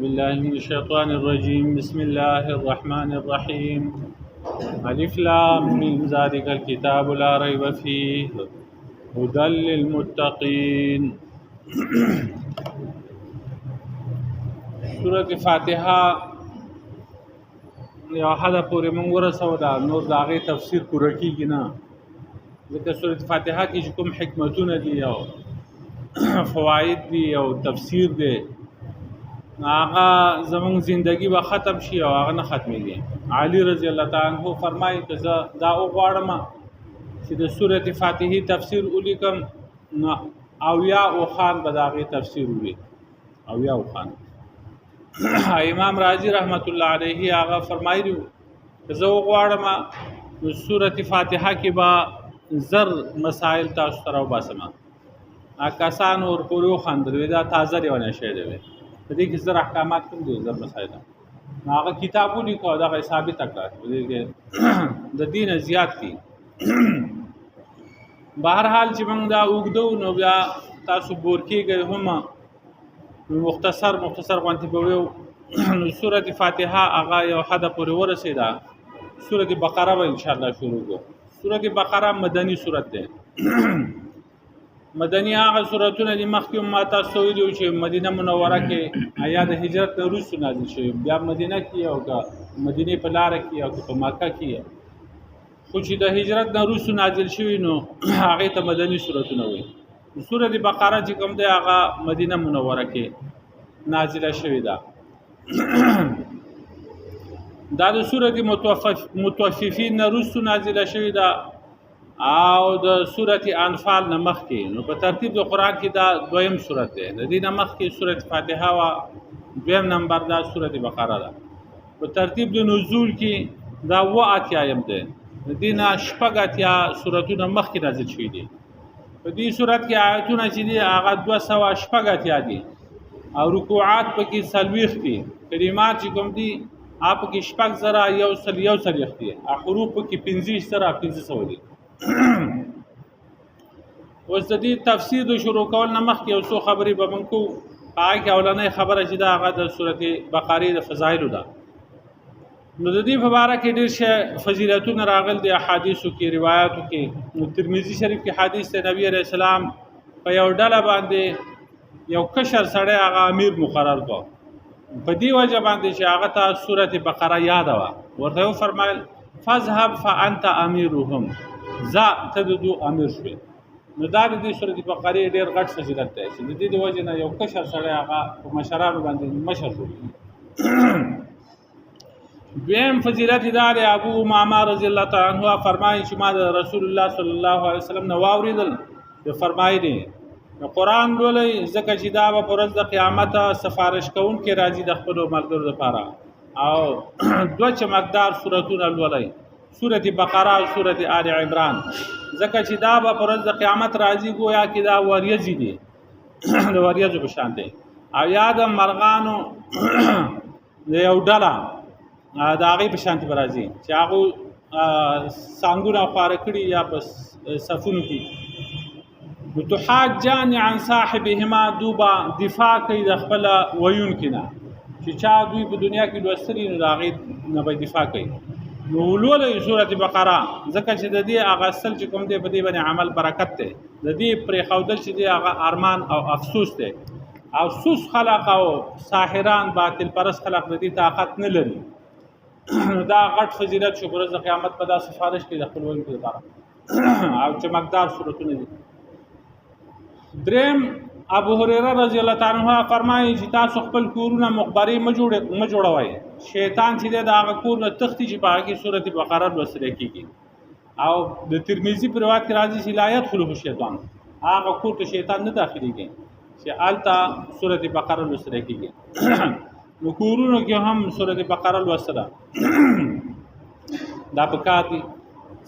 بالله من الشيطان الرجيم بسم الله الرحمن الرحيم ألف لام ميم ذلك الكتاب لا ريب فيه هدى للمتقين. سورة فاتحة یو حدا پورې مونږ ورسو دا نور د هغې تفسیر پوره کېږي نه، ځکه سورة فاتحه کې چې کوم حکمتونه دي او فواید دي او تفسیر دی هغه زمونږ زندگی به ختم شي او هغه نه ختمېږي. علي رضی الله تعالی عنہ فرمایي که زه دا وغواړم چې د سورة فاتحې تفسیر ولیکم نو اویا اوښان به د هغې تفسیر ولیکم، اویا اوښان. امام رازی رحمت الله علیه هغه فرمایلی که زه وغواړم نو سورة فاتحه کې به زر مسائل تاسو ته راوباسم. کسان ورپورې وخندل دا تازه لیونه شی دی، په دې کې زر احکامات کوم دي، زر مسائل. هغه کتاب ولیکو دغه ثابته کړه په دې کې د دین زیات دي. بهرحال چې موږ دا اوږدو نو بیا تاسو بور کېږئ هم مختصر غونتی به ویو. نو سورة فاتحه هغه یو حده پورې ورسېده. سورة بقره به انشاءالله شروع کړو. سورة بقره مدني سورت دی. مدني هغه سورتونه دي مخکې ما تاسو ویلي چې مدینه منوره کې یا د هجرت نه وروسته نازل شوي، بیا مدینه کې او که مدینې په لاره کې او که په مکه کې، خو چې د هجرت نه وروسته نازل شوي نو هغې ته مدني سورتونه وایي. سورة بقره چې کوم دی هغه مدینه منوره کې نازله شوې ده. دا د سورة متوففین نه وروسته نازله شوې ده او د سورة انفال نه مخکې. نو په ترتیب د قرآن کې دا دویم سورت دی. د دې نه مخکې سورة فاتحه وه، دویم نمبر دا سورة بقره ده. په ترتیب د نزول کې دا 87 دی. د دې نه 86 سورتونه مخکې نازل شوي دي. په دې صورت کې آیتونه چې دي هغه 286 دي او رکوعات پکې 40 دي. کلمات چې کوم دي هغه پکې 6,141 دي. حروف پکې 15,500 دي. اوس د دې تفسیر د شروع کول نه مخکې یو څو خبرې به موږ کوو. هغه کې اولنۍ خبره چې ده هغه د سورة بقرې د فضایلو ده. نو د دې په باره کې ډېر شی فضیلتونه راغل دي احادیثو کې، روایاتو کې. نو ترمذي شریف کې حدیث دی نبی علیه السلام په یو ډله باندې یو کشر سړی هغه امیر مقرر کړ، په دې وجه باندې چې هغه ته سورة بقره یاده وه. ورته وفرمایل فاذهب فانت امیرهم، ځه ته د دوی امیر شوې. نو دا د دې سورة بقرې ډېر غټ فضیلت دی چې د دې د وجې نه یو کشر سړی هغه په مشرانو باندې مشر شو. دویم فضیلت دا دی ابو امامه رضی الله تعالی عنہ فرمایي چې ما د رسول الله صلی الله علیه وسلم نه واورېدل چې فرمایي نو قرآن لولئ ځکه چې دا به په ورځ د قیامت سفارش کوونکي راځي د خپلو ملګرو لپاره. او دوه چمکدار سورتونه لولئ، سورة بقره او سورة آل عمران، ځکه چې دا به په ورځ د قیامت راځي گویا کې دا وریځې دي د وریځو په شان دی. او یا د مرغانو د یو ډله د هغې په شانتې به راځي چې هغو څانګونه خواره کړي یا په صفونو کې. نو تحاجان عن صاحبهما، دوبه دفاع کوي د خپله ویونکي نه چې چا دوی په دنیا کې لوستلي نو د هغې نه به دفاع کوي. نو ولولئ سورة بقره ځکه چې د دې هغه اصل چې کوم دی په دې باندې عمل برکت دی. د دې پرېښودل چې دی هغه ارمان او افسوس دی. او سوس خلق او ساحران باطل پرست خلق د دې طاقت نه لري. دا غټ فضیلت شو پر ورځ د قیامت په دا سفارش کې د خپل ویونکو لپاره او چمکدار صورتونه دي. دریم ابو هريره رضی الله تعالی عنہ فرمایي چې تاسو خپل کورونه مقبرې مه جوړوئ. شیطان چې دی د هغه کور نه تښتي چې په هغه کې سورة بقره لوستل کېږي. او د ترمذي په روایت کې راځي چې لا يدخله الشیطان، هغه کور ته شیطان نه داخلېږي چې هلته سورة بقره لوستل کېږي. نو کورونو کې هم سورة بقره لوستله دا پکار دي.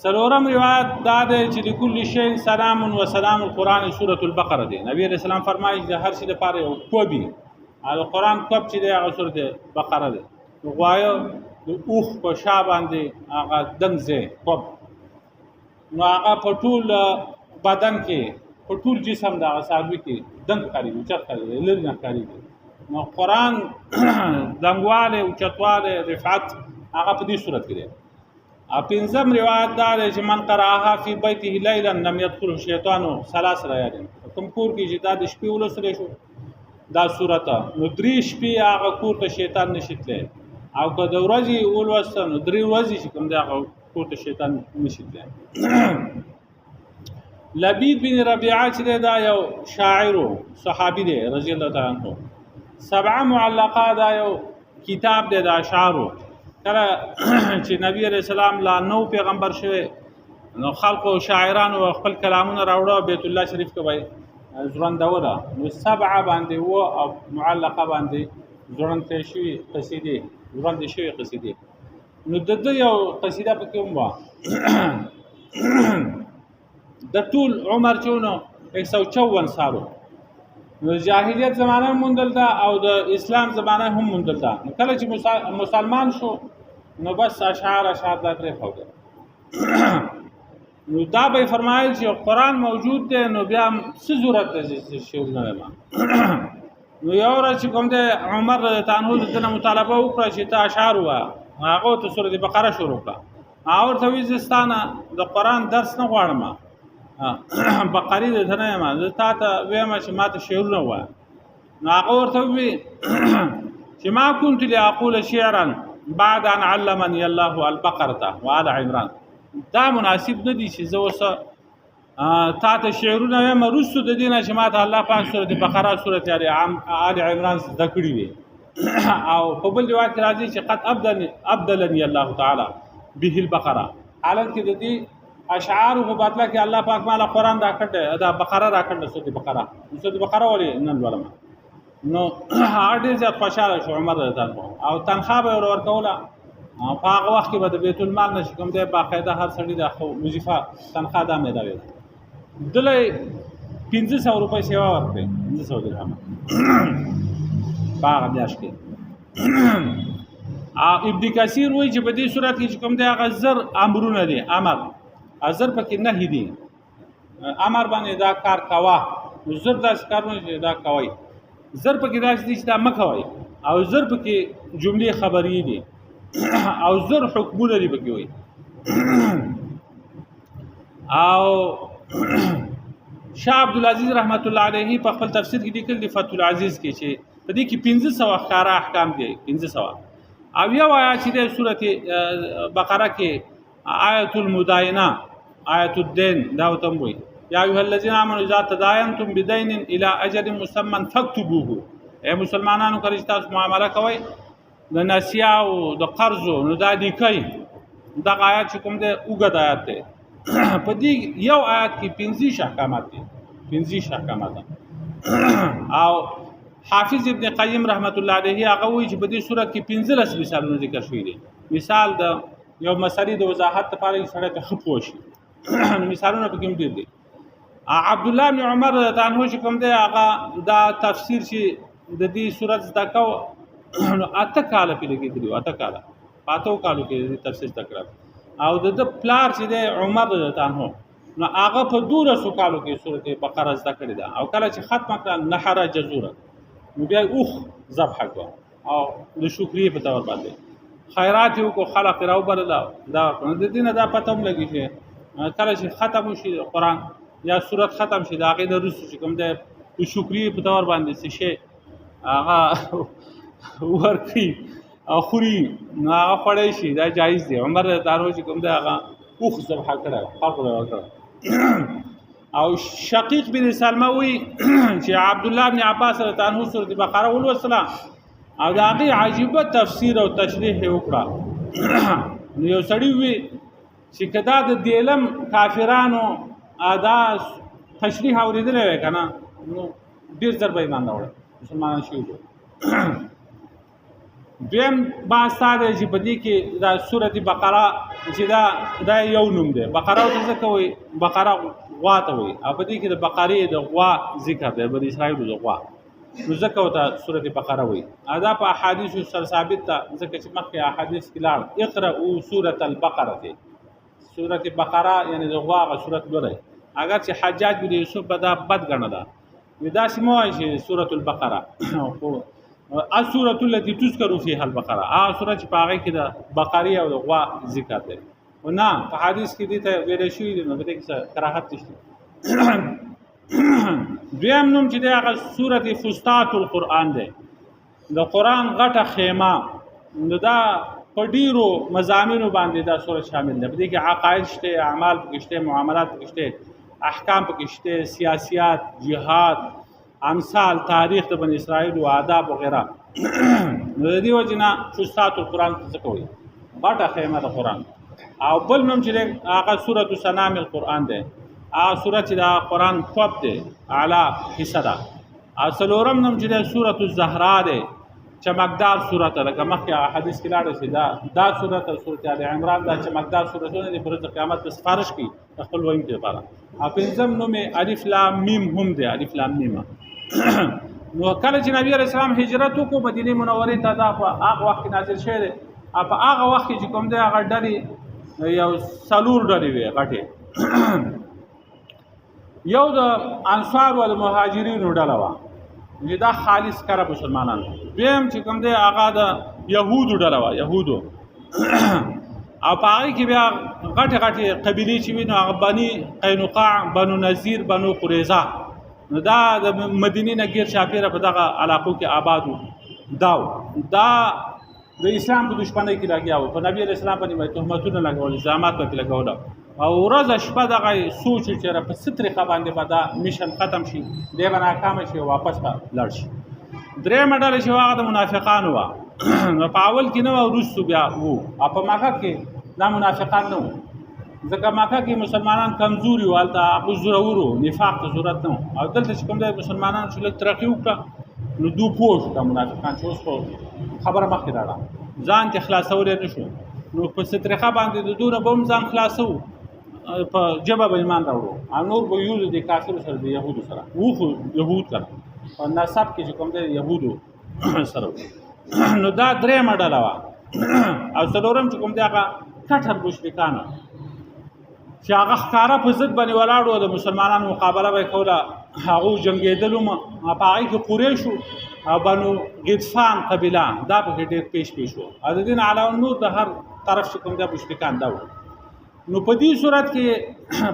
څلورم روایت دا دی چې لكل شیء سلام و سلام القرآن سورة البقره دی. نبی علیه السلام فرمایي چې د هر شي لپاره یو کوبي د قرآن کوب چې دی هغه سورة بقره دی. نو غوایه د اوښ په شا باندې هغه دنګ ځای کوب، نو هغه په ټول بدن کې په ټول جسم د هغه څاروي کې دنګ ښکارېږي، اوچت ښکارېږي، لرې نه ښکارېږي. نو قرآن دنګواله او چتواله رفعت هغه په دې صورت کې دی. ا پنځم روایت دا دی چې من قرأها فی بیته لیلا لم يدخل الشیطان ثلاث لیال. کوم کور کې چې دا د شپې ولسره شو دا سورته نو 3 شپې هغه کور ته شیطان نشیتله او که د ورځې ولوسته نو 3 ورځې چې کوم دا کور ته شیطان نشیتله. لبید بن ربیعه چې دا یو شاعر صحابي دی رضی الله تعالی عنہ. سبع معلقه دا یو کتاب دی د اشعارو. کله چې نبی علیہ السلام لا نو پیغمبر شوه نو خلقو شاعرانو خپل کلامونه راوړو بیت الله شریف کې وای ځوړنده ودا نو سبع باندې و او معلقه باندې ځوړنده شوی قصیده ځوړنده شوی قصیده نو د یو قصیده پکې و د ټول عمر چونو 154 سالو نو جاهلیت زمانه هم مندل دا او د اسلام زمانه هم مندل دا. کله چې مسلمان شو نو بس اشعار دا ترې خوګه نو دا به فرمایل چې قرآن موجود دی نو بیا څه ضرورت دی چې شعر نه ما نو یو ورځ چې کوم دی عمر تانو دنه مطالبه وکړه چې ته اشعار وا هغه ته سورۃ بقره شروع کړه او ورته وځستانه د قرآن درس نه غواړم بقری د ثنه ما زه تا ته وایم چې ما ته شعر نه وای نو هغه ورته وی چې ما كنت لاقول شعرا بعد ان علمني الله البقره وآل عمران. دا مناسب نه دي چې زه اوس تا ته شعرونه وایم رسو د دینه چې ما ته الله پاک سورۃ بقره سورۃ آل عمران زده کړی وي او په بل روایت راځي چې قد ابدلني الله تعالی به البقره. حالانکه د دې اشعار په بدله کې الله پاک مالا قرآن را کړ دا بقره را کړ سورۃ بقره ولې نن ولما نو هغه ځات خوشاله شو عمر رضی الله او تنخواه به ورکوله په هغه وخت کې به د بیت المال نشي کوم دی باقاعده هر سړي د وظیفه تنخواه دا مې راوي دلې 1500 روپۍ سیوا ورکړي 1500 درهم باغ دیاش کې. ابن کثیر وایي چې په دې صورت کې کوم دی هغه زر امرونه دي امر ازر پکې نه هدي امر باندې دا کار کوا زر دا کارونه دا کوي زر پکې دا چې دا مکوي او زر پکې جملې خبري دي او زر حکمونه دي پکې وي او شاه عبد العزيز رحمت الله علیه په خپل تفسیر کې لیکل دی فتح العزیز کې چې په دې کې 1500 ښکارا احکام دي 1500 او یو آیات چې د سورته بقره کې آیت المداینه آیت الدین دا وتم وي یا ایها الذين امنوا اذا تداینتم بدین الى اجل مسمى فاكتبوه. اے مسلمانانو کله چې تاسو معامله کوئ د نسیا او د قرض نو دا دی کوي دا آیات چې کوم دی اوګد آیات دی په دې یو آیات کې 15 احکامات دي 15 احکامات او حافظ ابن قیم رحمت الله علیه هغه وایي چې په دې صورت کې 15 مثالونه ذکر شوي دي. مثال د یو مسلې د وضاحت لپاره سره ته خپوشي مثالونه په کوم دي. عبد الله بن عمر تعالی چې کوم دی هغه دا تفسیر چې د دې صورت زدکو اته کال په لګیدلی اته کال پاتو کالو کې تفسیر تکړه او د پلار چې د عمر تعالی نو هغه په 200 کالو کې سورته بقره زده کړې ده او کله چې ختم کړه نحر جزوره نو بیا اوخ ذبح کړ او د شکرې په تور باندې خیرات یو کو خلق راو برلا دا د دینه دا پته هم لګی چې کله چې ختم شي قرآن یا سورت ختم شي دا عقیده رسو چې کوم د شکرې په تور باندې څه شي هغه ورکی او خوري هغه خړې شي دا جایز دی. عمر دارو چې کوم دا هغه اوخ ذبح کړه خلق راو او شقیق بن سلمہ وی چې عبد الله بن عباس رضی الله عنه سورۃ بقره ولوسلا او دا غي عجيبه تفسیر او تشریح وکړه نو یو سړی وی چې کدا د دیلم کافرانو ادا تشریح اوریدل وکنه نو ډیر ځر به ایمان راوړ مسلمانان شي دیم با ساده چې بدی کې دا سورۃ بقره چې دا یو نوم دی بقره او څه کوي بقره غوا ته وي او بدی کې د بقره د غوا ذکر دی بنی اسرائیل د غوا نو ځکه وته سورۃ بقره وي ادا په احادیث سره ثابت ده ځکه چې مخکې احادیث کې لاړ اقرأوا سورۃ البقره دی سورۃ بقره یعنی د غوا غ سورۃ لري اگر چې حجاج بن یوسف بدا بد غنه ده ودا سمو چې سورۃ البقره خو السوره التي تذكر فيها البقره سوره چې په هغه کې د بقره او د غوا ذکر دی او نه په حدیث کې دي ته ویل شوی دی نو به کې کراهت نشته دویم نوم چې دی هغه سوره فستات القرآن دی د قرآن غټه خیمه دا په ډیرو مضامینو باندې دا سوره شامل ده په دې کې عقاید شته اعمال پکې شته معاملات پکې شته احکام پکې شته سیاسيات جهاد امثال تاریخ د بنی اسرائیل او آداب وغیرہ نو د دې وجنه فستات القرآن څه کوي غټه خیمه د قرآن او بل نوم چې هغه سوره سنام القرآن ده سوره چې دا قرآن خوب ده اعلی حصہ ده اصلورم نوم چې سوره الزهراء ده چمکدار سورته لکه مخکې حدیث کې لاړ شي دا سورته سورته ال عمران دا چمکدار سورته د پر قیامت په سفارش کې خپل وایي لپاره اپنځم نوم الف لام میم هم دی الف لام میم نو کله چې نبی رسول الله هجرت وکړو مدینه منوره ته دا په هغه وخت نازل شوی دی په هغه وخت چې کوم دی هغه ډلې یو سلور ډلې وي غټه یو د انصار او مهاجرین ډله و دا خالص کړه مسلمانانو دویم چې کوم دی هغه د يهودو ډله و يهودو او پای کې بیا غټه قبيله چې وینو هغه بني قینقاع بنو نذیر بنو قریظه نو دا د مدینه نګیر شاپیره په دغه علاقو کې آبادو دا د اسلام په دشمنۍ کې راګیاو په نبی علیہ السلام باندې تهمتونه لګول الزامات پکې لګول او ورځ شپه دغه سوچ چې په سترخه باندې بدا میشن ختم شي دی باندې ناکام شي واپس لاړ شي درې مډال شي هغه د منافقانو وا په اول کې نو روسو بیا وو په مکه کې دا منافقان نو ځکه مکه کې مسلمانان کمزوري والته ابو زورورو نفاق ته ضرورت نو او دلته چې کوم د مسلمانانو چې لږ ترقی وکړه نو دو پوښ د منافقان چې اوس خبره مخکې راړه ځان ته خلاصول نه شو نو په سترخه باندې د دونه بم ځان خلاصو په جبه به ایمان راوړو او نور به یو د کافر سره د يهودو سره وو خو يهود کړه او نسب کې چې کوم د يهودو سره نو دا درې مډاله وا او څلورم چې کوم دی هغه کټر مشرکان چې هغه ښکارا په ضد باندې ولاړو د مسلمانانو مقابله به کوله هغه جنگیدلو ما په هغه کې قریش او بنو غطفان قبیله دا په ډېر پیش وو او د دین علاوه نور د هر طرف چې کوم د مشرکان دا نو په دې صورت کې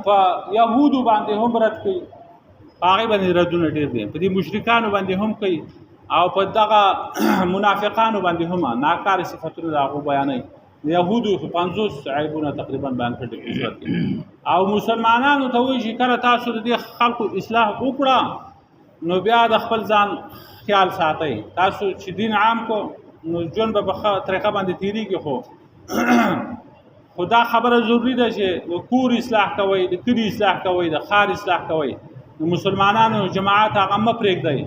په يهودو باندې هم رد کوي هغه باندې ردونه ډېر دي په دې مشرکانو باندې هم کوي او په دغه منافقانو باندې هم ناکار صفاتونه راغو بیانوي يهودو 50 عیبونه تقریبا بیان کړي په صورت کې او مسلمانانو ته وایي چې کله تاسو د خلکو اصلاح وکړه نو بیا د خپل ځان خیال ساتئ تاسو چې دین عام کو نو جون به طریقه باندې تیریږي خو خدا خبره ضروری ده چې کور اصلاح کوي د کلی اصلاح کوي د خار اصلاح کوي مسلمانانو جماعت هغه م پرېږدي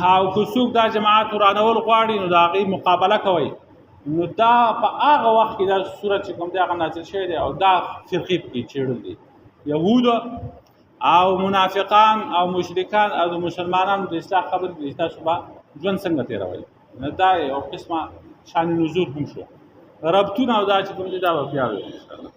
او کو څوک دا جماعت ورانول غواړي نو دا غي مقابله کوي نو دا په هغه وخت کې دا صورت چې کوم دی هغه نازل شوی دی او دا فرقې کې چیرل دي يهود او منافقان او مشرکان او مسلمانانو د اصلاح خبر دي تاسو به ژوند څنګه تیروي نو دا یو قسمه شان نزول هم شو ربطونه او دا چې کوم دي دا بیا ان شاء الله